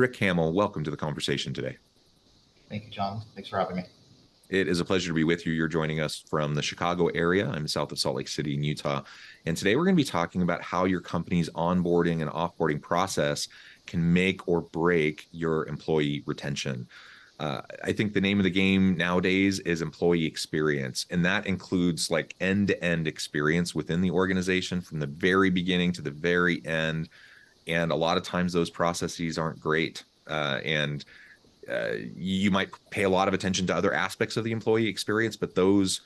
Rick Hammell, welcome to the conversation today. Thank you, John. Thanks for having me. It is a pleasure to be with you. You're joining us from the Chicago area. I'm south of Salt Lake City in Utah. And today we're going to be talking about how your company's onboarding and offboarding process can make or break your employee retention. I think the name of the game nowadays is employee experience, and that includes like end-to-end experience within the organization from the very beginning to the very end. And a lot of times those processes aren't great. And You might pay a lot of attention to other aspects of the employee experience, but those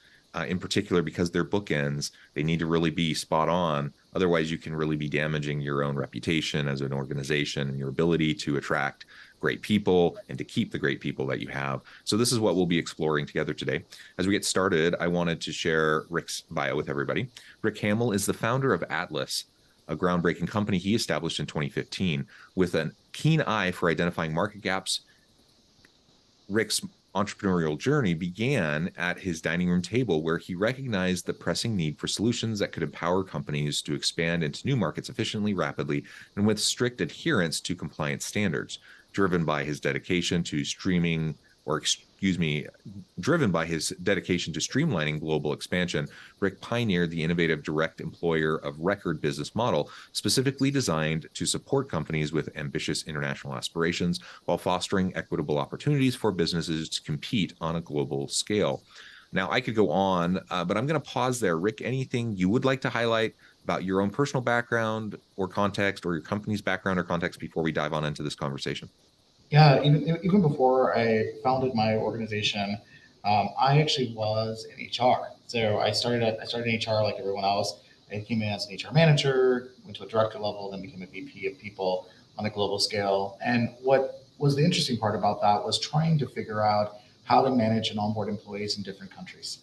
in particular, because they're bookends, they need to really be spot on. Otherwise, you can really be damaging your own reputation as an organization and your ability to attract great people and to keep the great people that you have. So this is what we'll be exploring together today. As we get started, I wanted to share Rick's bio with everybody. Rick Hammell is the founder of Atlas, a groundbreaking company he established in 2015 with a keen eye for identifying market gaps. Rick's entrepreneurial journey began at his dining room table, where he recognized the pressing need for solutions that could empower companies to expand into new markets efficiently, rapidly, and with strict adherence to compliance standards. Driven by his dedication to streamlining global expansion, Rick pioneered the innovative direct employer of record business model, specifically designed to support companies with ambitious international aspirations while fostering equitable opportunities for businesses to compete on a global scale. Now, I could go on, but I'm going to pause there. Rick, anything you would like to highlight about your own personal background or context, or your company's background or context, before we dive on into this conversation? Yeah, even before I founded my organization, I actually was in HR. So I started in HR like everyone else. I came in as an HR manager, went to a director level, then became a VP of people on a global scale. And what was the interesting part about that was trying to figure out how to manage and onboard employees in different countries.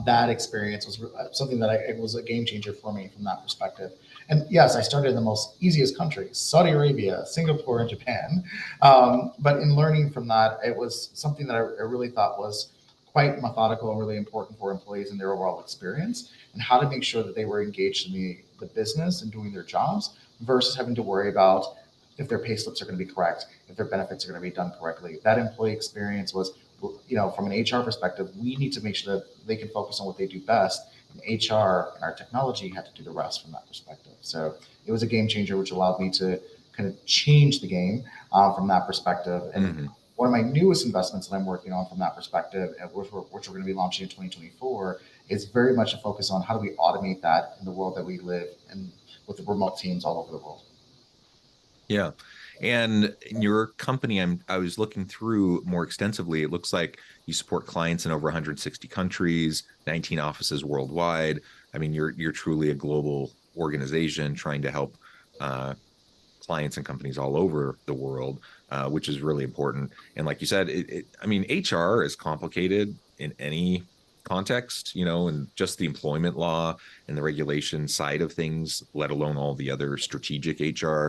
That experience was something that it was a game changer for me from that perspective. And yes, I started in the most easiest countries, Saudi Arabia, Singapore, and Japan. But in learning from that, it was something that I really thought was quite methodical and really important for employees in their overall experience, and how to make sure that they were engaged in the business and doing their jobs versus having to worry about if their pay slips are going to be correct, if their benefits are going to be done correctly. That employee experience was, from an HR perspective, we need to make sure that they can focus on what they do best. And HR and our technology had to do the rest from that perspective. So it was a game changer, which allowed me to kind of change the game from that perspective. And one of my newest investments that I'm working on from that perspective, and which we're going to be launching in 2024, is very much a focus on how do we automate that in the world that we live in with the remote teams all over the world. Yeah. And in your company, I was looking through more extensively. It looks like you support clients in over 160 countries, 19 offices worldwide. I mean, you're truly a global organization trying to help clients and companies all over the world, which is really important. And like you said, I mean, HR is complicated in any context, and just the employment law and the regulation side of things, let alone all the other strategic HR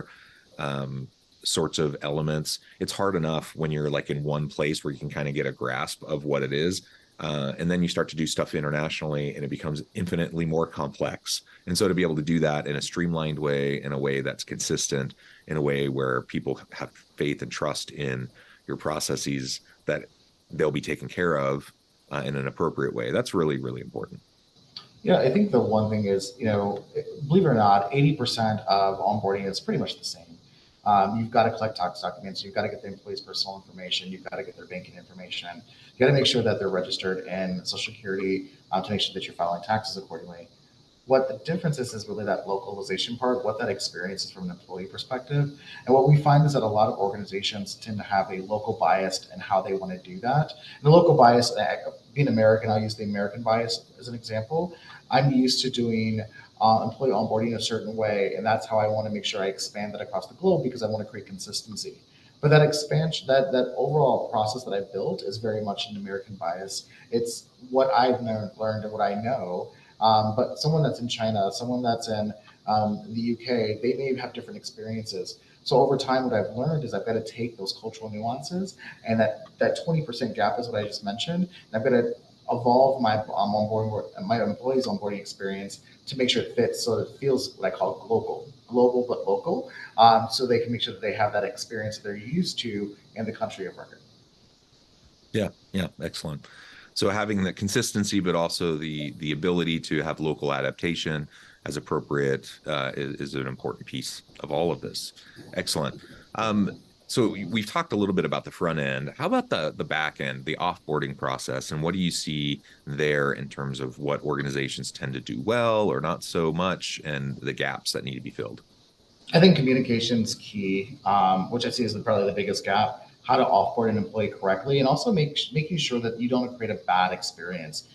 sorts of elements. It's hard enough when you're like in one place where you can kind of get a grasp of what it is. And then you start to do stuff internationally and it becomes infinitely more complex. And so to be able to do that in a streamlined way, in a way that's consistent, in a way where people have faith and trust in your processes, that they'll be taken care of in an appropriate way, that's really, really important. Yeah, I think the one thing is, believe it or not, 80% of onboarding is pretty much the same. You've got to collect tax documents. You've got to get the employee's personal information. You've got to get their banking information. You got to make sure that they're registered in Social Security to make sure that you're filing taxes accordingly. What the difference is really that localization part, what that experience is from an employee perspective. And what we find is that a lot of organizations tend to have a local bias in how they want to do that. And the local bias, being American, I'll use the American bias as an example. I'm used to doing employee onboarding a certain way, and that's how I want to make sure I expand that across the globe because I want to create consistency. But that expansion, that overall process that I've built is very much an American bias. It's what I've learned and what I know. But someone that's in China, someone that's in the UK, they may have different experiences. So over time, what I've learned is I've got to take those cultural nuances and that 20% gap is what I just mentioned. And I've got to evolve my employees' onboarding experience to make sure it fits, so it feels what I call global but local, so they can make sure that they have that experience that they're used to in the country of record. Yeah, yeah, excellent. So having the consistency, but also the ability to have local adaptation as appropriate is an important piece of all of this. Excellent. So we've talked a little bit about the front end. How about the back end, the offboarding process, and what do you see there in terms of what organizations tend to do well or not so much, and the gaps that need to be filled? I think communication's key, which I see as probably the biggest gap. How to offboard an employee correctly, and also making sure that you don't create a bad experience.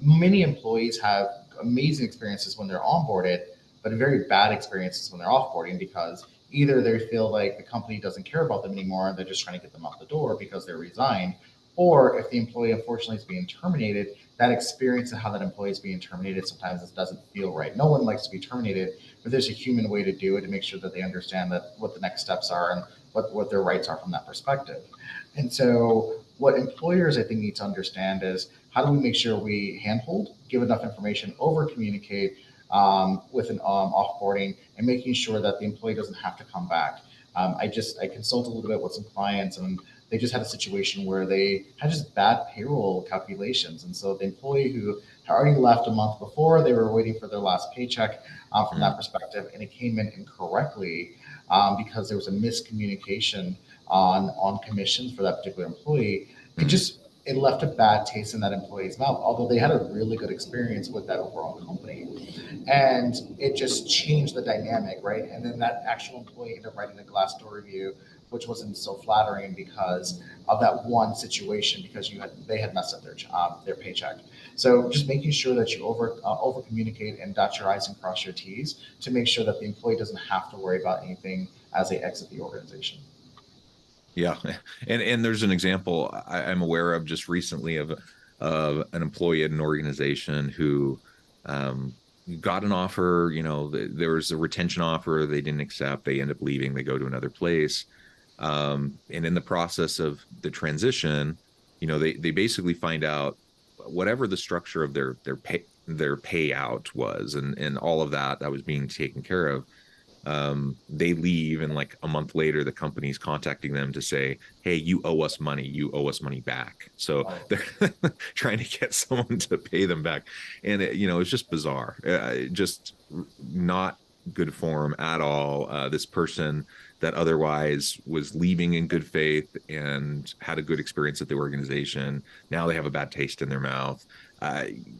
Many employees have amazing experiences when they're onboarded, but very bad experiences when they're offboarding, because either they feel like the company doesn't care about them anymore and they're just trying to get them out the door because they're resigned, or if the employee unfortunately is being terminated, that experience of how that employee is being terminated sometimes it doesn't feel right. No one likes to be terminated, but there's a human way to do it to make sure that they understand that what the next steps are and what their rights are from that perspective. And so what employers I think need to understand is, how do we make sure we handhold, give enough information, over communicate with an offboarding, and making sure that the employee doesn't have to come back. I consult a little bit with some clients, and they just had a situation where they had just bad payroll calculations, and so the employee who had already left a month before, they were waiting for their last paycheck from that perspective, and it came in incorrectly because there was a miscommunication on commissions for that particular employee. It left a bad taste in that employee's mouth, although they had a really good experience with that overall company. And it just changed the dynamic, right? And then that actual employee ended up writing a Glassdoor review, which wasn't so flattering because of that one situation, because they had messed up their paycheck. So just making sure that you over communicate and dot your I's and cross your T's to make sure that the employee doesn't have to worry about anything as they exit the organization. Yeah, and there's an example I'm aware of just recently of an employee at an organization who um, got an offer. You know, there was a retention offer they didn't accept. They end up leaving. They go to another place, and in the process of the transition, you know, they basically find out whatever the structure of their payout was, and all of that was being taken care of. They leave, and like a month later the company's contacting them to say, hey, you owe us money, you owe us money back. So they're trying to get someone to pay them back, and it's just bizarre, just not good form at all. This person that otherwise was leaving in good faith and had a good experience at the organization, now they have a bad taste in their mouth.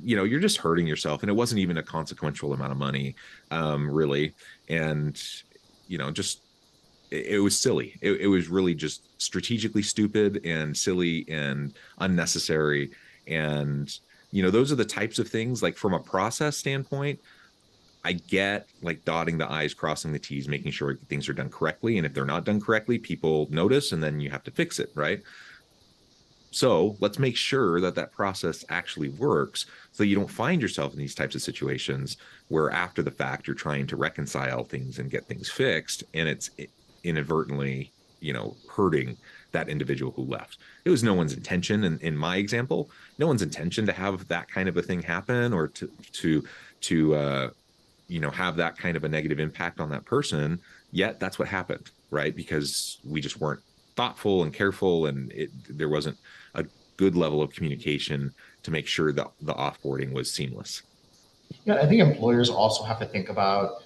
You're just hurting yourself, and it wasn't even a consequential amount of money, really. And just it was silly. It was really just strategically stupid and silly and unnecessary. And those are the types of things, like from a process standpoint, I get like dotting the I's, crossing the T's, making sure things are done correctly. And if they're not done correctly, people notice, and then you have to fix it, right? So let's make sure that that process actually works, so you don't find yourself in these types of situations where after the fact you're trying to reconcile things and get things fixed, and it's inadvertently, hurting that individual who left. It was no one's intention, and in my example, no one's intention to have that kind of a thing happen, or to have that kind of a negative impact on that person. Yet that's what happened, right? Because we just weren't thoughtful and careful, and there wasn't a good level of communication to make sure that the offboarding was seamless. Yeah, I think employers also have to think about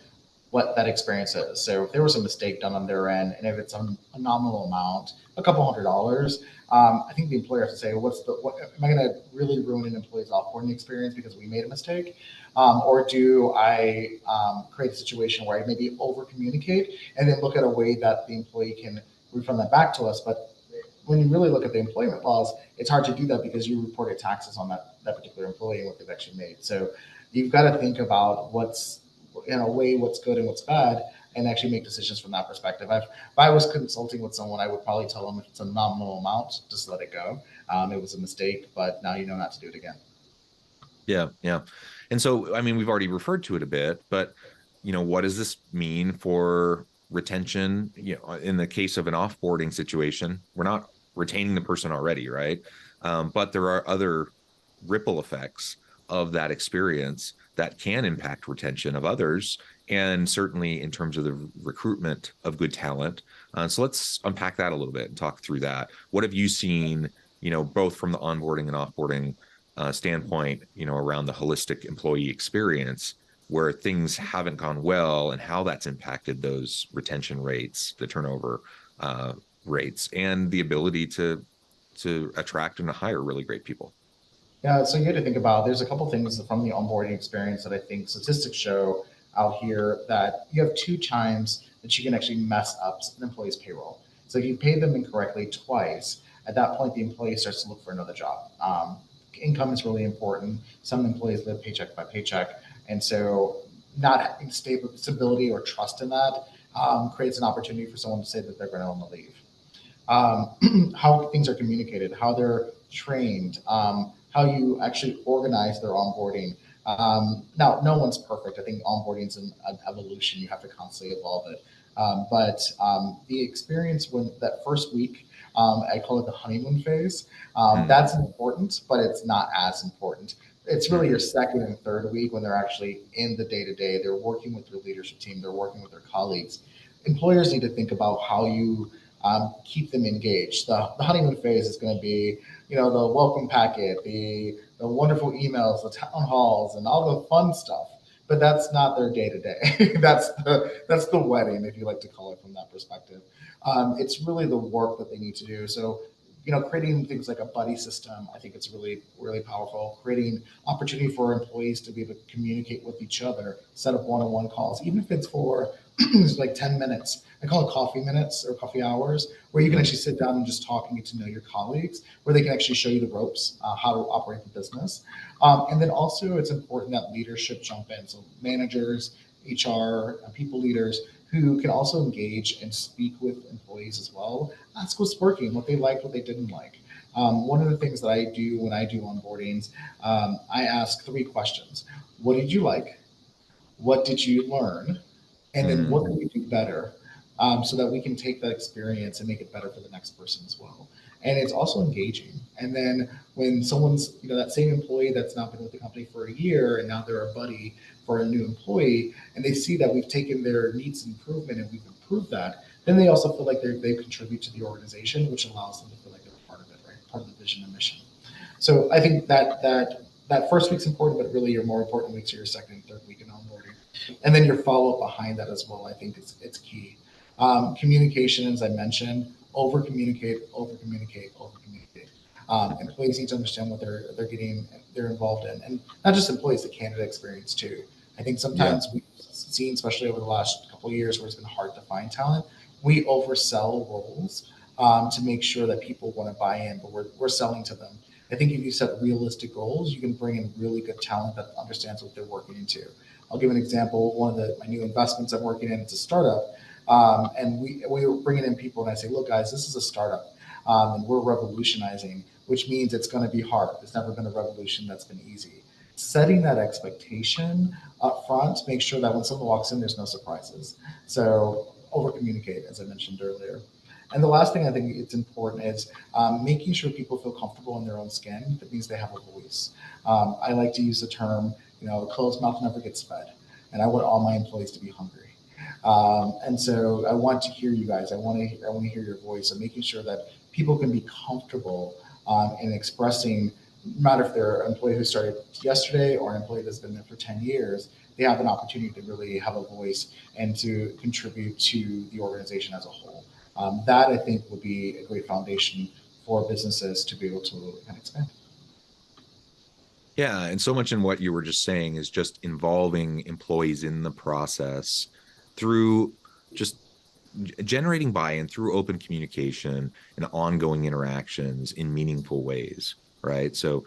what that experience is. So if there was a mistake done on their end, and if it's a nominal amount, a couple $100s, I think the employer has to say, what am I going to really ruin an employee's offboarding experience because we made a mistake? Or do I create a situation where I maybe over communicate and then look at a way that the employee can refund that back to us? But when you really look at the employment laws, it's hard to do that because you reported taxes on that particular employee and what they've actually made. So you've got to think about what's what's good and what's bad, and actually make decisions from that perspective. If I was consulting with someone, I would probably tell them, if it's a nominal amount, just let it go. It was a mistake, but now you know not to do it again. Yeah, yeah. And so, I mean, we've already referred to it a bit, but what does this mean for retention? In the case of an offboarding situation, we're not retaining the person already, right? But there are other ripple effects of that experience that can impact retention of others, and certainly in terms of the recruitment of good talent. So let's unpack that a little bit and talk through that. What have you seen, both from the onboarding and offboarding standpoint, around the holistic employee experience, where things haven't gone well and how that's impacted those retention rates, the turnover rates, and the ability to attract and to hire really great people? Yeah, so you had to think about there's a couple things from the onboarding experience that I think statistics show out here that you have two times that you can actually mess up an employee's payroll. So if you pay them incorrectly twice, at that point the employee starts to look for another job. Income is really important. Some employees live paycheck by paycheck, and so not having stability or trust in that creates an opportunity for someone to say that they're going to want to leave. How things are communicated, how they're trained, how you actually organize their onboarding. Now, no one's perfect. I think onboarding is an evolution. You have to constantly evolve it. But the experience when that first week, I call it the honeymoon phase. That's important, but it's not as important. It's really your second and third week when they're actually in the day to day. They're working with their leadership team. They're working with their colleagues. Employers need to think about how you keep them engaged. The honeymoon phase is going to be, the welcome packet, the wonderful emails, the town halls, and all the fun stuff. But that's not their day to day. That's the wedding, if you like to call it from that perspective. It's really the work that they need to do. So, creating things like a buddy system, I think it's really, really powerful. Creating opportunity for employees to be able to communicate with each other, set up one-on-one calls, even if it's for like 10 minutes. I call it coffee minutes or coffee hours, where you can actually sit down and just talk and get to know your colleagues, where they can actually show you the ropes, how to operate the business. And then also it's important that leadership jump in. So managers, HR, people leaders who can also engage and speak with employees as well. Ask what's working, what they liked, what they didn't like. One of the things that I do when I do onboardings, I ask 3 questions. What did you like? What did you learn? And then what can we do better, so that we can take that experience and make it better for the next person as well. And it's also engaging. And then when someone's, that same employee that's not been with the company for a year and now they're a buddy for a new employee, and they see that we've taken their needs improvement and we've improved that, then they also feel like they contribute to the organization, which allows them to feel like they're part of it, right? Part of the vision and mission. So I think that first week's important, but really your more important weeks are your second and third week in onboarding. And then your follow-up behind that as well, I think it's key. Communication, as I mentioned, over communicate. Employees need to understand what they're involved in, and not just employees, the candidate experience too. I think sometimes we've seen, especially over the last couple of years, where it's been hard to find talent, we oversell roles to make sure that people want to buy in, but we're selling to them. I think if you set realistic goals, you can bring in really good talent that understands what they're working into. I'll give an example. One of my new investments I'm working in, it's a startup. And we were bringing in people, and I say, look, guys, this is a startup, and we're revolutionizing, which means it's going to be hard. It's never been a revolution that's been easy. Setting that expectation up front to make sure that when someone walks in, there's no surprises. So over communicate, as I mentioned earlier. And the last thing I think it's important is making sure people feel comfortable in their own skin. That means they have a voice. I like to use the term, a closed mouth never gets fed. And I want all my employees to be hungry. And so I want to hear you guys. I want to hear your voice. So making sure that people can be comfortable in expressing, no matter if they're an employee who started yesterday or an employee that's been there for 10 years, they have an opportunity to really have a voice and to contribute to the organization as a whole. That I think would be a great foundation for businesses to be able to kind of expand. Yeah, and so much in what you were just saying is just involving employees in the process through just generating buy-in through open communication and ongoing interactions in meaningful ways, right? So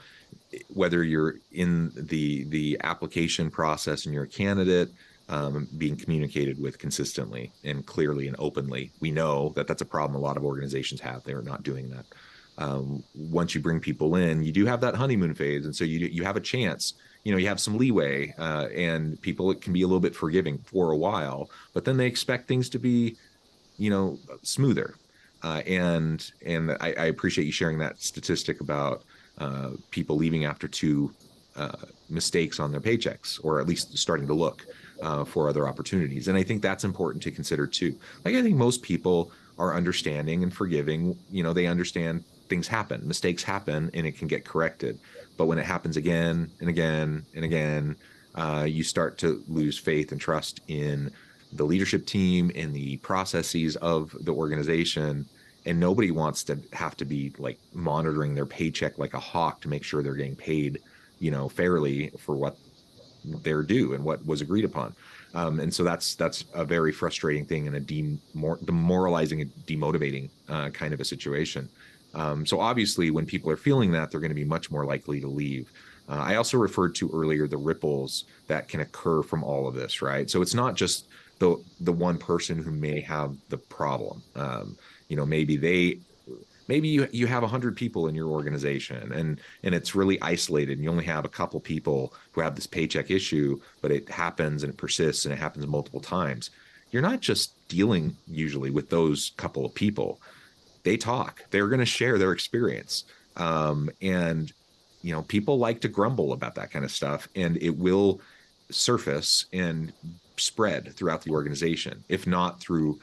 whether you're in the application process and you're a candidate, being communicated with consistently and clearly and openly. We know that that's a problem a lot of organizations have. They're not doing that. Once you bring people in, you do have that honeymoon phase, and so you have a chance. You have some leeway, and people can be a little bit forgiving for a while, but then they expect things to be, smoother. And I appreciate you sharing that statistic about people leaving after two mistakes on their paychecks, or at least starting to look for other opportunities. And I think that's important to consider too. Like, I think most people are understanding and forgiving. They understand things happen, mistakes happen, and it can get corrected. But when it happens again and again and again, you start to lose faith and trust in the leadership team, in the processes of the organization. And nobody wants to have to be like monitoring their paycheck like a hawk to make sure they're getting paid, fairly for what they're due and what was agreed upon. And so that's a very frustrating thing, and a demoralizing and demotivating kind of a situation. So obviously, when people are feeling that, they're going to be much more likely to leave. I also referred to earlier the ripples that can occur from all of this, right? So it's not just the one person who may have the problem. Maybe you have 100 people in your organization, and it's really isolated, and you only have a couple people who have this paycheck issue, but it happens and it persists and it happens multiple times. You're not just dealing usually with those couple of people. They talk, they're going to share their experience. And people like to grumble about that kind of stuff, and it will surface and spread throughout the organization, if not through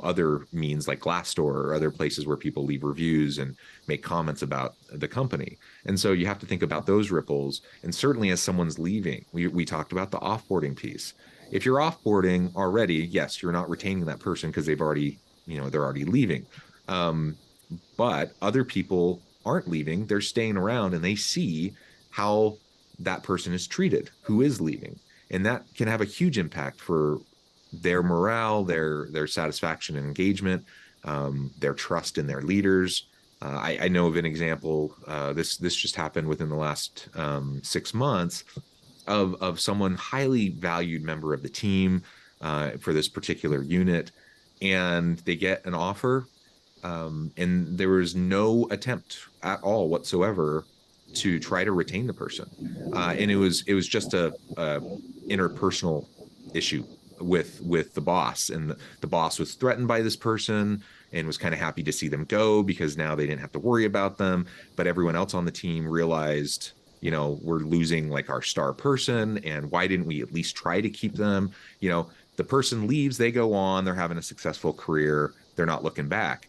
other means like Glassdoor or other places where people leave reviews and make comments about the company. And so you have to think about those ripples. And certainly, as someone's leaving, we talked about the offboarding piece. If you're offboarding already, yes, you're not retaining that person because they're already leaving. But other people aren't leaving, they're staying around, and they see how that person is treated who is leaving. And that can have a huge impact for their morale, their satisfaction and engagement, their trust in their leaders. I know of an example. This just happened within the last 6 months of someone highly valued member of the team for this particular unit, and they get an offer, and there was no attempt at all whatsoever to try to retain the person, and it was just a interpersonal issue with the boss, and the boss was threatened by this person and was kind of happy to see them go because now they didn't have to worry about them. But everyone else on the team realized, we're losing like our star person, and why didn't we at least try to keep them? The person leaves, they go on, they're having a successful career, they're not looking back.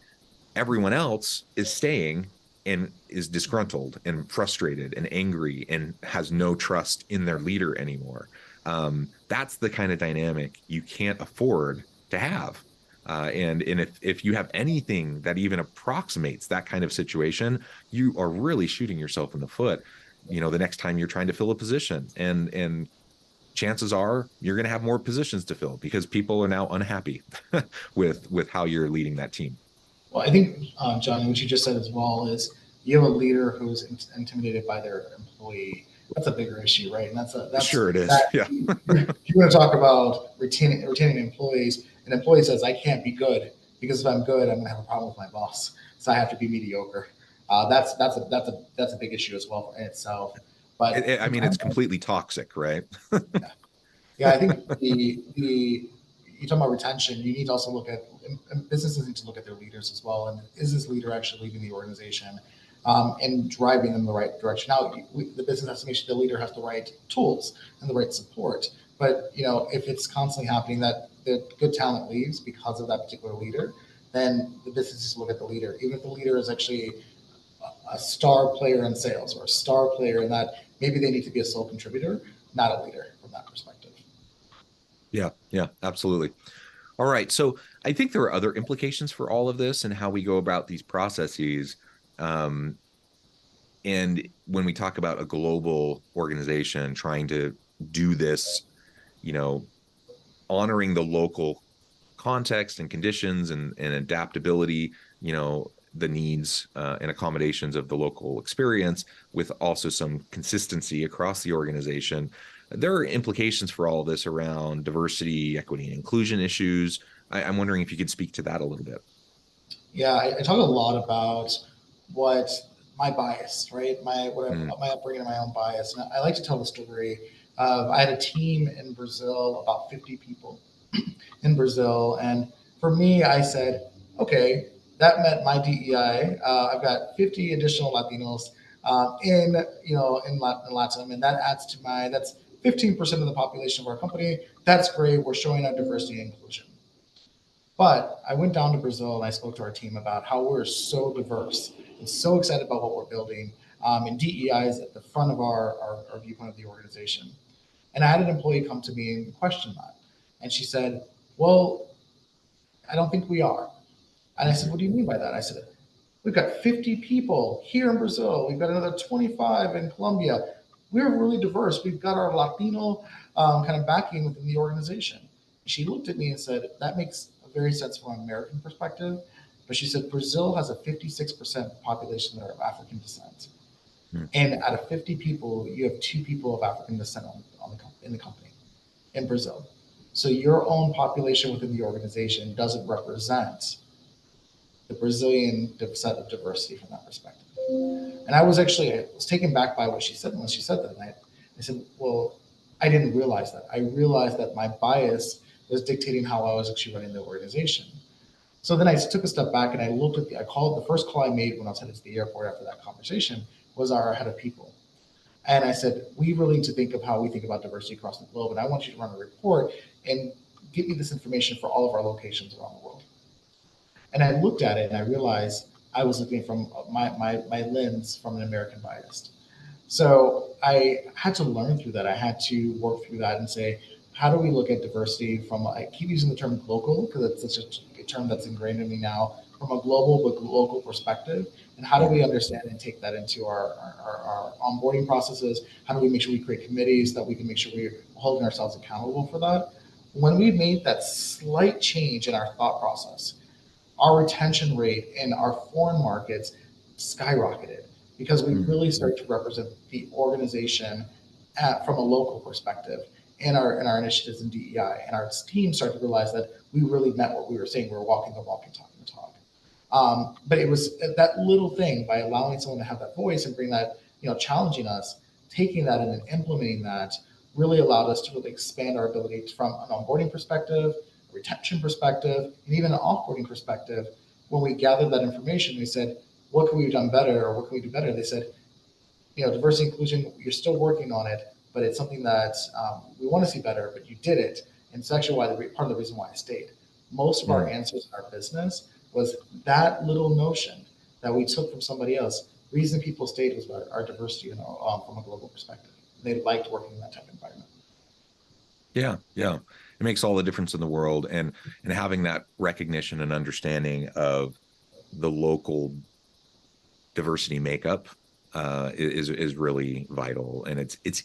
Everyone else is staying and is disgruntled and frustrated and angry and has no trust in their leader anymore. That's the kind of dynamic you can't afford to have. And if you have anything that even approximates that kind of situation, you are really shooting yourself in the foot, the next time you're trying to fill a position. And chances are you're going to have more positions to fill because people are now unhappy with how you're leading that team. Well, I think, John, what you just said as well is you have a leader who's intimidated by their employee. That's a bigger issue, right? And that's sure it is. Yeah. You're going to talk about retaining employees. An employee says, "I can't be good because if I'm good, I'm going to have a problem with my boss. So I have to be mediocre." That's a big issue as well in itself. But it's completely toxic, right? Yeah, I think you talk about retention. You need to also look at, and businesses need to look at their leaders as well. And is this leader actually leading the organization and driving them in the right direction? Now, the business has to make sure the leader has the right tools and the right support. But if it's constantly happening that the good talent leaves because of that particular leader, then the business needs to look at the leader. Even if the leader is actually a star player in sales or a star player in that, maybe they need to be a sole contributor, not a leader from that perspective. Yeah, absolutely. All right. So I think there are other implications for all of this and how we go about these processes. And when we talk about a global organization trying to do this, honoring the local context and conditions and adaptability, the needs and accommodations of the local experience, with also some consistency across the organization. There are implications for all of this around diversity, equity, and inclusion issues. I'm wondering if you could speak to that a little bit. Yeah, I talk a lot about what my bias, right? My upbringing and my own bias. And I like to tell the story of I had a team in Brazil, about 50 people in Brazil, and for me, I said, okay, that met my DEI. I've got 50 additional Latinos. in Latin, and that adds to that's 15% of the population of our company. That's great. We're showing our diversity and inclusion. But I went down to Brazil and I spoke to our team about how we're so diverse and so excited about what we're building. And DEI is at the front of our viewpoint of the organization. And I had an employee come to me and question that. And she said, well, I don't think we are. And I said, what do you mean by that? I said, we've got 50 people here in Brazil. We've got another 25 in Colombia. We're really diverse. We've got our Latino kind of backing within the organization. She looked at me and said, that makes a very sense from an American perspective. But she said, Brazil has a 56% population that are of African descent. And out of 50 people, you have 2 people of African descent in the company in Brazil. So your own population within the organization doesn't represent the Brazilian set of diversity from that perspective. And I was taken back by what she said when she said that. And I said, well, I didn't realize that. I realized that my bias was dictating how I was actually running the organization. So then I took a step back and I looked at the first call I made when I was headed to the airport after that conversation was our head of people. And I said, we really need to think of how we think about diversity across the globe. And I want you to run a report and give me this information for all of our locations around the world. And I looked at it and I realized I was looking from my lens from an American bias. So I had to learn through that. I had to work through that and say, how do we look at diversity from, I keep using the term global because it's such a term that's ingrained in me now, from a global but local perspective. And how do we understand and take that into our onboarding processes? How do we make sure we create committees that we can make sure we're holding ourselves accountable for that? When we made that slight change in our thought process, our retention rate in our foreign markets skyrocketed because we really started to represent the organization from a local perspective in our initiatives in DEI. And our team started to realize that we really meant what we were saying. We were walking the walk and talking the talk. But it was that little thing, by allowing someone to have that voice and bring that, challenging us, taking that and then implementing that really allowed us to really expand our ability from an onboarding perspective, a retention perspective, and even an offboarding perspective. When we gathered that information, we said, what can we have done better or what can we do better? They said, diversity inclusion, you're still working on it, but it's something that we want to see better, but you did it. And it's actually part of the reason why I stayed. Most of our answers in our business was that little notion that we took from somebody else. Reason people stayed was our diversity from a global perspective. They liked working in that type of environment. Yeah. It makes all the difference in the world. And having that recognition and understanding of the local diversity makeup is really vital. And it's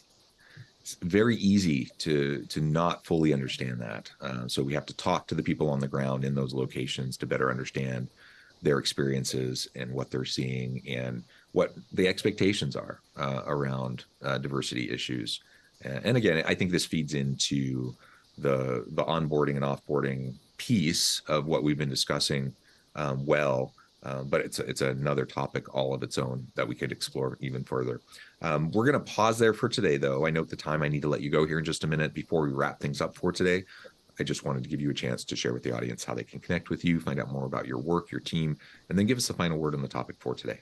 very easy to not fully understand that. So we have to talk to the people on the ground in those locations to better understand their experiences and what they're seeing and what the expectations are around diversity issues. And again, I think this feeds into the onboarding and offboarding piece of what we've been discussing but it's another topic all of its own that we could explore even further. We're going to pause there for today, though. I note the time. I need to let you go here in just a minute before we wrap things up for today. I just wanted to give you a chance to share with the audience how they can connect with you, find out more about your work, your team, and then give us a final word on the topic for today.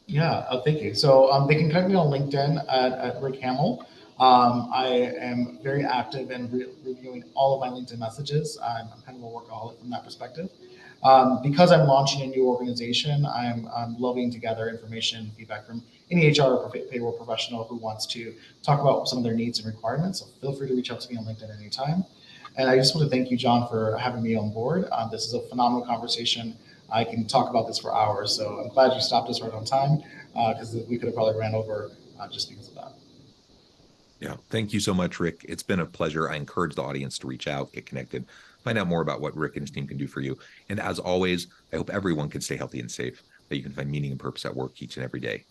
Yeah, thank you. So they can connect me on LinkedIn at Rick Hammell. I am very active in reviewing all of my LinkedIn messages. I'm kind of a workaholic from that perspective. Because I'm launching a new organization, I'm loving to gather information, feedback from any HR or payroll professional who wants to talk about some of their needs and requirements. So feel free to reach out to me on LinkedIn anytime. And I just want to thank you, John, for having me on board. This is a phenomenal conversation. I can talk about this for hours. So I'm glad you stopped us right on time because we could have probably ran over just because of that. Yeah. Thank you so much, Rick. It's been a pleasure. I encourage the audience to reach out, get connected, find out more about what Rick and his team can do for you. And as always, I hope everyone can stay healthy and safe, that you can find meaning and purpose at work each and every day.